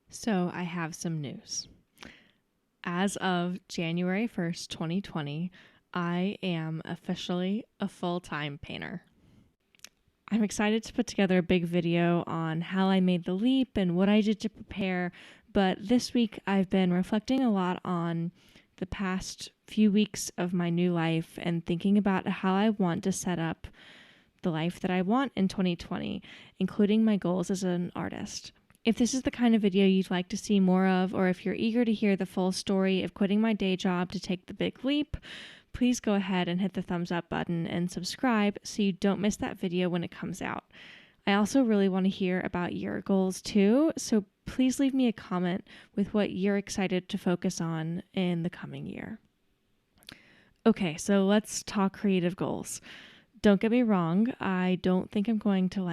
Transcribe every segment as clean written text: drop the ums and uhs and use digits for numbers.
So I have some news. As of January 1st, 2020, I am officially a full-time painter. I'm excited to put together a big video on how I made the leap and what I did to prepare, but this week I've been reflecting a lot on the past few weeks of my new life and thinking about how I want to set up the life that I want in 2020, including my goals as an artist. If this is the kind of video you'd like to see more of, or if you're eager to hear the full story of quitting my day job to take the big leap, please go ahead and hit the thumbs up button and subscribe so you don't miss that video when it comes out. I also really want to hear about your goals too, so please leave me a comment with what you're excited to focus on in the coming year. Okay, so let's talk creative goals. Don't get me wrong, I don't think I'm going to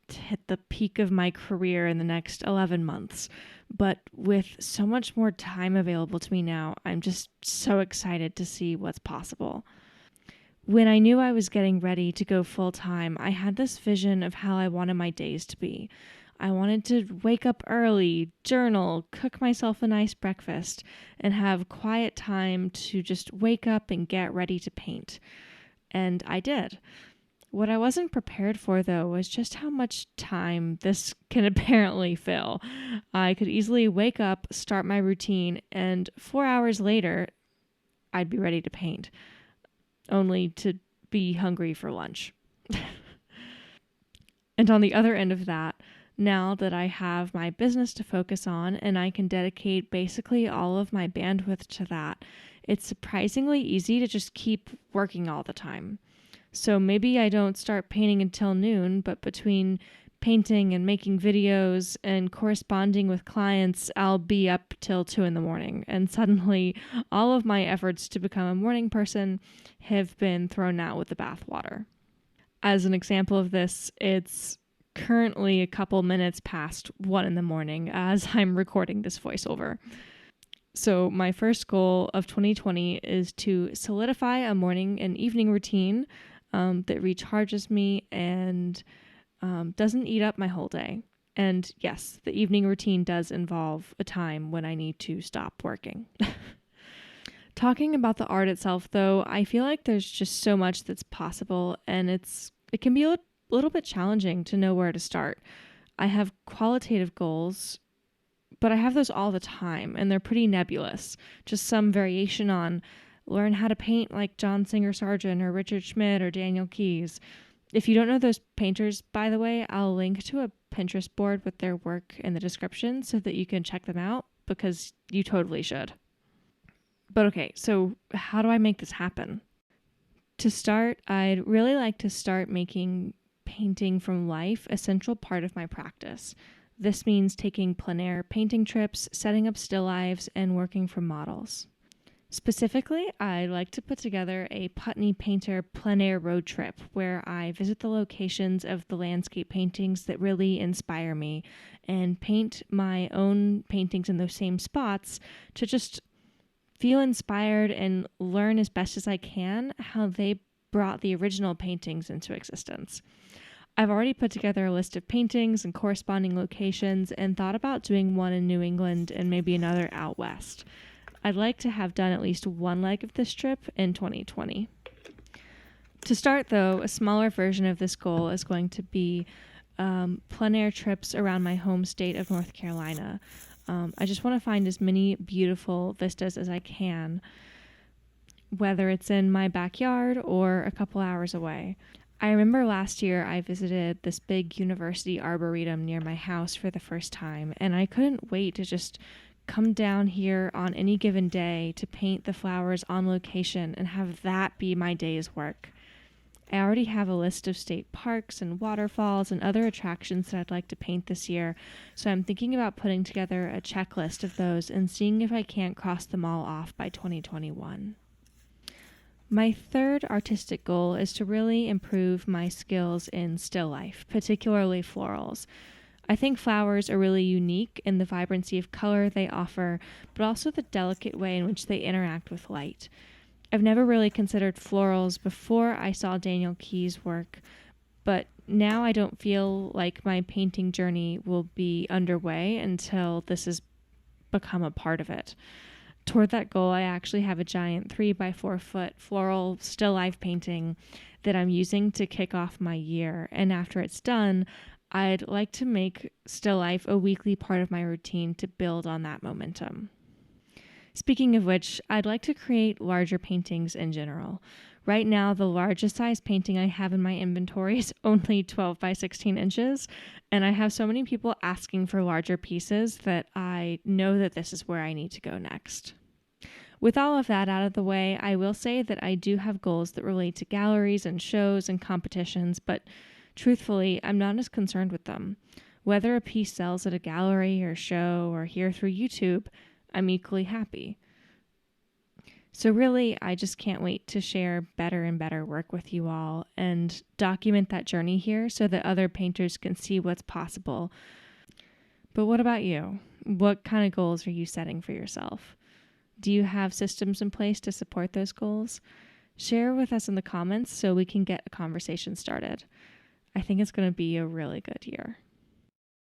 hit the peak of my career in the next 11 months. But with so much more time available to me now, I'm just so excited to see what's possible. When I knew I was getting ready to go full time, I had this vision of how I wanted my days to be. I wanted to wake up early, journal, cook myself a nice breakfast, and have quiet time to just wake up and get ready to paint. And I did. What I wasn't prepared for, though, was just how much time this can apparently fill. I could easily wake up, start my routine, and 4 hours later, I'd be ready to paint, only to be hungry for lunch. And on the other end of that, now that I have my business to focus on and I can dedicate basically all of my bandwidth to that, it's surprisingly easy to just keep working all the time. So maybe I don't start painting until noon, but between painting and making videos and corresponding with clients, I'll be up till 2 a.m. And suddenly all of my efforts to become a morning person have been thrown out with the bathwater. As an example of this, it's currently a couple minutes past 1 a.m. as I'm recording this voiceover. So my first goal of 2020 is to solidify a morning and evening routine that recharges me and doesn't eat up my whole day. And yes, the evening routine does involve a time when I need to stop working. Talking about the art itself, though, I feel like there's just so much that's possible, and it can be a little bit challenging to know where to start. I have qualitative goals, but I have those all the time, and they're pretty nebulous. Just some variation on learn how to paint like John Singer Sargent or Richard Schmidt or Daniel Keyes. If you don't know those painters, by the way, I'll link to a Pinterest board with their work in the description so that you can check them out, because you totally should. But okay, so how do I make this happen? To start, I'd really like to start making painting from life a central part of my practice. This means taking plein air painting trips, setting up still lives, and working from models. Specifically, I like to put together a Putney Painter plein air road trip where I visit the locations of the landscape paintings that really inspire me and paint my own paintings in those same spots to just feel inspired and learn as best as I can how they brought the original paintings into existence. I've already put together a list of paintings and corresponding locations and thought about doing one in New England and maybe another out west. I'd like to have done at least one leg of this trip in 2020. To start, though, a smaller version of this goal is going to be plein air trips around my home state of North Carolina. I just want to find as many beautiful vistas as I can, whether it's in my backyard or a couple hours away. I remember last year I visited this big university arboretum near my house for the first time, and I couldn't wait to just come down here on any given day to paint the flowers on location and have that be my day's work. I already have a list of state parks and waterfalls and other attractions that I'd like to paint this year, so I'm thinking about putting together a checklist of those and seeing if I can't cross them all off by 2021. My third artistic goal is to really improve my skills in still life, particularly florals. I think flowers are really unique in the vibrancy of color they offer, but also the delicate way in which they interact with light. I've never really considered florals before I saw Daniel Keyes' work, but now I don't feel like my painting journey will be underway until this has become a part of it. Toward that goal, I actually have a giant 3 by 4 foot floral still life painting that I'm using to kick off my year. And after it's done, I'd like to make still life a weekly part of my routine to build on that momentum. Speaking of which, I'd like to create larger paintings in general. Right now, the largest size painting I have in my inventory is only 12 by 16 inches, and I have so many people asking for larger pieces that I know that this is where I need to go next. With all of that out of the way, I will say that I do have goals that relate to galleries and shows and competitions, but truthfully, I'm not as concerned with them. Whether a piece sells at a gallery or show or here through YouTube, I'm equally happy. So really, I just can't wait to share better and better work with you all and document that journey here so that other painters can see what's possible. But what about you? What kind of goals are you setting for yourself? Do you have systems in place to support those goals? Share with us in the comments so we can get a conversation started. I think it's going to be a really good year.